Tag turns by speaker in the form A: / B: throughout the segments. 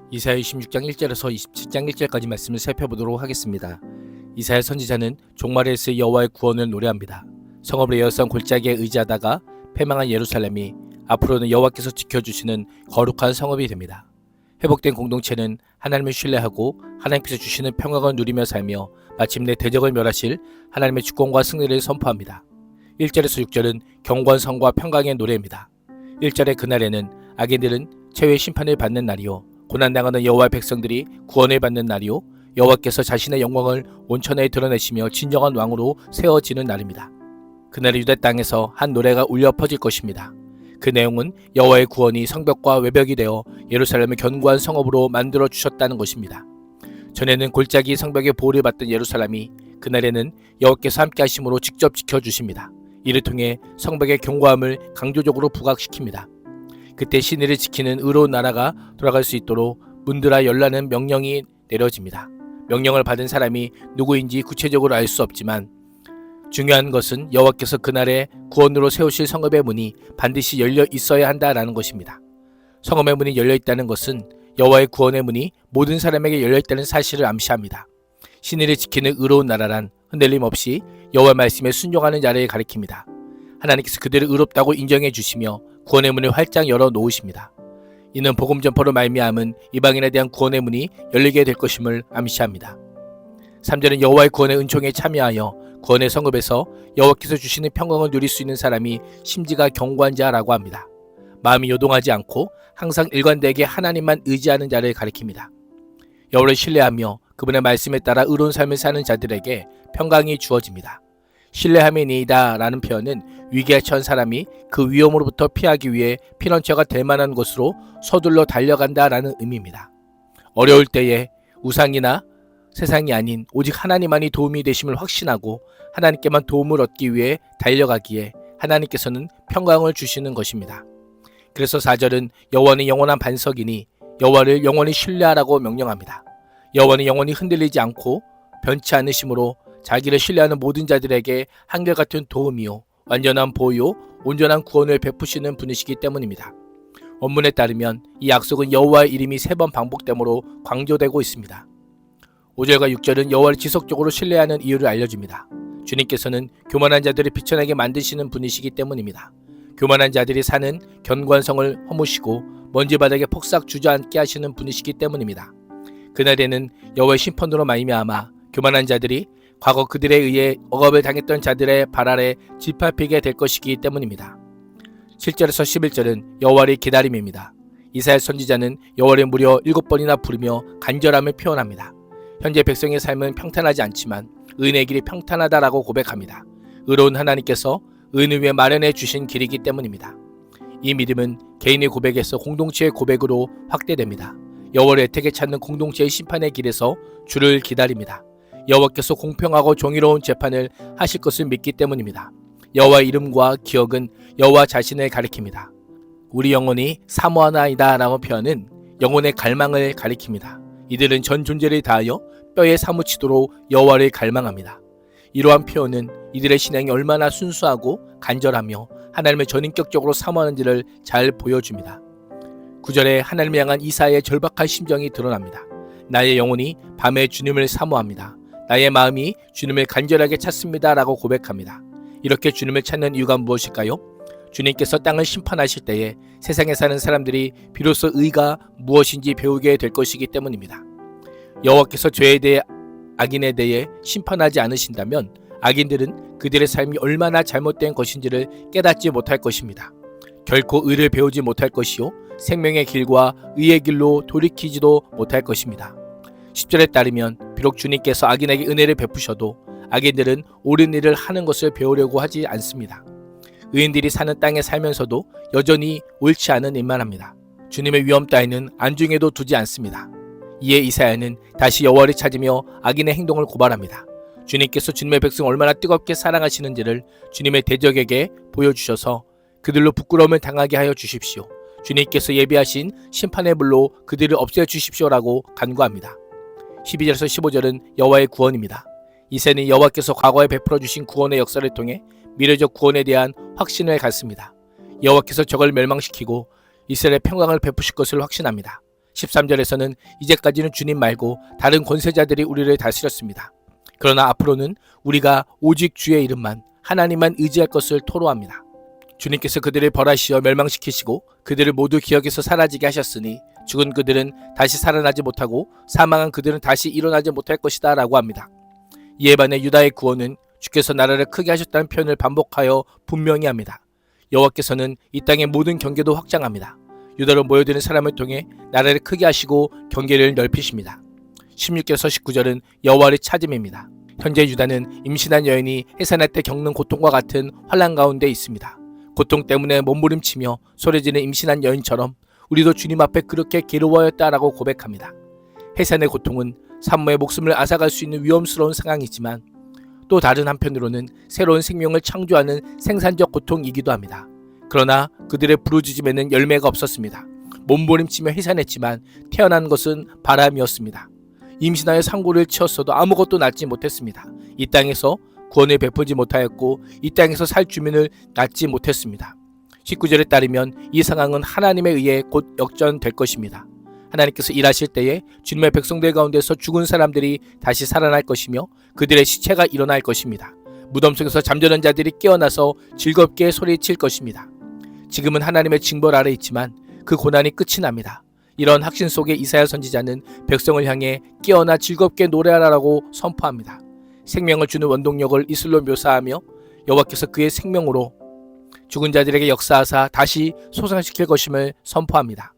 A: 이사야 26장 1절에서 27장 1절까지 말씀을 살펴보도록 하겠습니다. 이사야 선지자는 종말에서의 여호와의 구원을 노래합니다. 성읍을 에워싼 골짜기에 의지하다가 패망한 예루살렘이 앞으로는 여호와께서 지켜주시는 거룩한 성읍이 됩니다. 회복된 공동체는 하나님을 신뢰하고 하나님께서 주시는 평강을 누리며 살며 마침내 대적을 멸하실 하나님의 주권과 승리를 선포합니다. 1절에서 6절은 경건성과 평강의 노래입니다. 1절의 그날에는 악인들은 최후의 심판을 받는 날이요 고난당하는 여호와의 백성들이 구원을 받는 날이요 여호와께서 자신의 영광을 온천에 드러내시며 진정한 왕으로 세워지는 날입니다. 그날의 유대 땅에서 한 노래가 울려 퍼질 것입니다. 그 내용은 여호와의 구원이 성벽과 외벽이 되어 예루살렘을 견고한 성읍으로 만들어 주셨다는 것입니다. 전에는 골짜기 성벽의 보호를 받던 예루살렘이 그날에는 여호와께서 함께 하심으로 직접 지켜주십니다. 이를 통해 성벽의 견고함을 강조적으로 부각시킵니다. 그때 신의를 지키는 의로운 나라가 돌아갈 수 있도록 문드라 열라는 명령이 내려집니다. 명령을 받은 사람이 누구인지 구체적으로 알 수 없지만 중요한 것은 여호와께서 그날에 구원으로 세우실 성읍의 문이 반드시 열려 있어야 한다라는 것입니다. 성읍의 문이 열려 있다는 것은 여호와의 구원의 문이 모든 사람에게 열려 있다는 사실을 암시합니다. 신의를 지키는 의로운 나라란 흔들림 없이 여호와의 말씀에 순종하는 자를 가리킵니다. 하나님께서 그들을 의롭다고 인정해 주시며 구원의 문을 활짝 열어 놓으십니다. 이는 복음 전파로 말미암은 이방인에 대한 구원의 문이 열리게 될 것임을 암시합니다. 3절은 여호와의 구원의 은총에 참여하여 구원의 성읍에서 여호와께서 주시는 평강을 누릴 수 있는 사람이 심지가 견고한 자라고 합니다. 마음이 요동하지 않고 항상 일관되게 하나님만 의지하는 자를 가리킵니다. 여호와를 신뢰하며 그분의 말씀에 따라 의로운 삶을 사는 자들에게 평강이 주어집니다. 신뢰함이니이다 라는 표현은 위기에 처한 사람이 그 위험으로부터 피하기 위해 피난처가 될 만한 곳으로 서둘러 달려간다 라는 의미입니다. 어려울 때에 우상이나 세상이 아닌 오직 하나님만이 도움이 되심을 확신하고 하나님께만 도움을 얻기 위해 달려가기에 하나님께서는 평강을 주시는 것입니다. 그래서 4절은 여호와는 영원한 반석이니 여호와를 영원히 신뢰하라고 명령합니다. 여호와는 영원히 흔들리지 않고 변치 않으심으로 자기를 신뢰하는 모든 자들에게 한결같은 도움이요 완전한 보호요 온전한 구원을 베푸시는 분이시기 때문입니다. 원문에 따르면 이 약속은 여호와의 이름이 3번 반복되므로 강조되고 있습니다. 5절과 6절은 여호와를 지속적으로 신뢰하는 이유를 알려줍니다. 주님께서는 교만한 자들을 비천하게 만드시는 분이시기 때문입니다. 교만한 자들이 사는 견고한 성을 허무시고 먼지 바닥에 폭삭 주저앉게 하시는 분이시기 때문입니다. 그날에는 여호와의 심판으로 말미암아 교만한 자들이 과거 그들에 의해 억압을 당했던 자들의 발 아래 짓밟히게 될 것이기 때문입니다. 7절에서 11절은 여호와의 기다림입니다. 이사야 선지자는 여호와를 무려 7번이나 부르며 간절함을 표현합니다. 현재 백성의 삶은 평탄하지 않지만 의인의 길이 평탄하다라고 고백합니다. 의로운 하나님께서 의인을 위해 마련해 주신 길이기 때문입니다. 이 믿음은 개인의 고백에서 공동체의 고백으로 확대됩니다. 여호와를 애타게 찾는 공동체의 심판의 길에서 주를 기다립니다. 여호와께서 공평하고 정의로운 재판을 하실 것을 믿기 때문입니다. 여호와의 이름과 기억은 여호와 자신을 가리킵니다. 우리 영혼이 사모하나이다 라는 표현은 영혼의 갈망을 가리킵니다. 이들은 전 존재를 다하여 뼈에 사무치도록 여호와를 갈망합니다. 이러한 표현은 이들의 신앙이 얼마나 순수하고 간절하며 하나님을 전인격적으로 사모하는지를 잘 보여줍니다. 9절에 하나님을 향한 이사야의 절박한 심정이 드러납니다. 나의 영혼이 밤에 주님을 사모합니다. 나의 마음이 주님을 간절하게 찾습니다 라고 고백합니다. 이렇게 주님을 찾는 이유가 무엇일까요? 주님께서 땅을 심판하실 때에 세상에 사는 사람들이 비로소 의가 무엇인지 배우게 될 것이기 때문입니다. 여호와께서 죄에 대해 악인에 대해 심판하지 않으신다면 악인들은 그들의 삶이 얼마나 잘못된 것인지를 깨닫지 못할 것입니다. 결코 의를 배우지 못할 것이요 생명의 길과 의의 길로 돌이키지도 못할 것입니다. 10절에 따르면 비록 주님께서 악인에게 은혜를 베푸셔도 악인들은 옳은 일을 하는 것을 배우려고 하지 않습니다. 의인들이 사는 땅에 살면서도 여전히 옳지 않은 일만 합니다. 주님의 위험 따위는 안중에도 두지 않습니다. 이에 이사야는 다시 여호와를 찾으며 악인의 행동을 고발합니다. 주님께서 주님의 백성을 얼마나 뜨겁게 사랑하시는지를 주님의 대적에게 보여주셔서 그들로 부끄러움을 당하게 하여 주십시오. 주님께서 예비하신 심판의 불로 그들을 없애주십시오라고 간구합니다. 12절에서 15절은 여호와의 구원입니다. 이새는 여호와께서 과거에 베풀어 주신 구원의 역사를 통해 미래적 구원에 대한 확신을 갖습니다. 여호와께서 적을 멸망시키고 이스라엘의 평강을 베푸실 것을 확신합니다. 13절에서는 이제까지는 주님 말고 다른 권세자들이 우리를 다스렸습니다. 그러나 앞으로는 우리가 오직 주의 이름만, 하나님만 의지할 것을 토로합니다. 주님께서 그들을 벌하시어 멸망시키시고 그들을 모두 기억에서 사라지게 하셨으니 죽은 그들은 다시 살아나지 못하고 사망한 그들은 다시 일어나지 못할 것이다 라고 합니다. 이에 반해 유다의 구원은 주께서 나라를 크게 하셨다는 표현을 반복하여 분명히 합니다. 여호와께서는 이 땅의 모든 경계도 확장합니다. 유다로 모여드는 사람을 통해 나라를 크게 하시고 경계를 넓히십니다. 16절에서 19절은 여호와의 찾음입니다. 현재 유다는 임신한 여인이 해산할 때 겪는 고통과 같은 환난 가운데 있습니다. 고통 때문에 몸부림치며 소리지는 임신한 여인처럼 우리도 주님 앞에 그렇게 괴로워했다라고 고백합니다. 해산의 고통은 산모의 목숨을 앗아갈 수 있는 위험스러운 상황이지만 또 다른 한편으로는 새로운 생명을 창조하는 생산적 고통이기도 합니다. 그러나 그들의 부르짖음에는 열매가 없었습니다. 몸부림치며 해산했지만 태어난 것은 바람이었습니다. 임신하여 상고를 치었어도 아무것도 낳지 못했습니다. 이 땅에서 구원을 베풀지 못하였고 이 땅에서 살 주민을 낳지 못했습니다. 19절에 따르면 이 상황은 하나님에 의해 곧 역전될 것입니다. 하나님께서 일하실 때에 주님의 백성들 가운데서 죽은 사람들이 다시 살아날 것이며 그들의 시체가 일어날 것입니다. 무덤 속에서 잠자는 자들이 깨어나서 즐겁게 소리칠 것입니다. 지금은 하나님의 징벌 아래 있지만 그 고난이 끝이 납니다. 이런 확신 속에 이사야 선지자는 백성을 향해 깨어나 즐겁게 노래하라고 선포합니다. 생명을 주는 원동력을 이슬로 묘사하며 여호와께서 그의 생명으로 죽은 자들에게 역사하사 다시 소생시킬 것임을 선포합니다.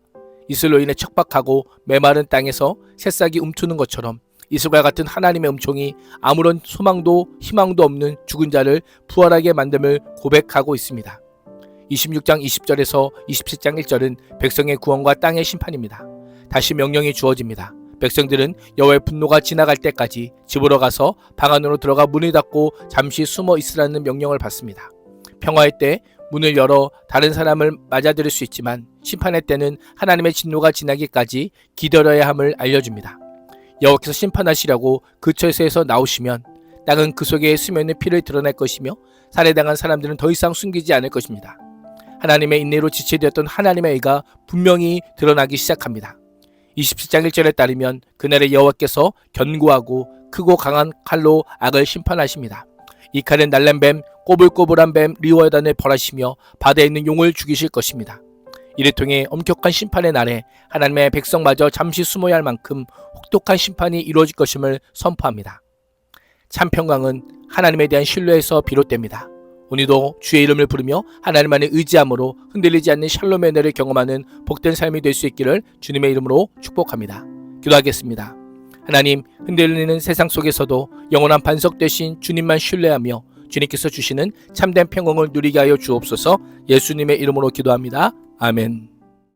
A: 이슬로 인해 척박하고 메마른 땅에서 새싹이 움트는 것처럼 이슬과 같은 하나님의 음총이 아무런 소망도 희망도 없는 죽은 자를 부활하게 만듦을 고백하고 있습니다. 26장 20절에서 27장 1절은 백성의 구원과 땅의 심판입니다. 다시 명령이 주어집니다. 백성들은 여호와의 분노가 지나갈 때까지 집으로 가서 방 안으로 들어가 문을 닫고 잠시 숨어 있으라는 명령을 받습니다. 평화의 때 문을 열어 다른 사람을 맞아들일 수 있지만 심판의 때는 하나님의 진노가 지나기까지 기다려야 함을 알려줍니다. 여호와께서 심판하시려고 그 처소에서 나오시면 땅은 그 속에 스며있는 피를 드러낼 것이며 살해당한 사람들은 더 이상 숨기지 않을 것입니다. 하나님의 인내로 지체되었던 하나님의 의가 분명히 드러나기 시작합니다. 27장 1절에 따르면 그날에 여호와께서 견고하고 크고 강한 칼로 악을 심판하십니다. 이 칼은 날랜 뱀, 꼬불꼬불한 뱀 리워단을 벌하시며 바다에 있는 용을 죽이실 것입니다. 이를 통해 엄격한 심판의 날에 하나님의 백성마저 잠시 숨어야 할 만큼 혹독한 심판이 이루어질 것임을 선포합니다. 참 평강은 하나님에 대한 신뢰에서 비롯됩니다. 오늘도 주의 이름을 부르며 하나님만을 의지함으로 흔들리지 않는 샬롬의 은혜를 경험하는 복된 삶이 될 수 있기를 주님의 이름으로 축복합니다. 기도하겠습니다. 하나님, 흔들리는 세상 속에서도 영원한 반석 되신 주님만 신뢰하며 주님께서 주시는 참된 평강을 누리게 하여 주옵소서. 예수님의 이름으로 기도합니다. 아멘.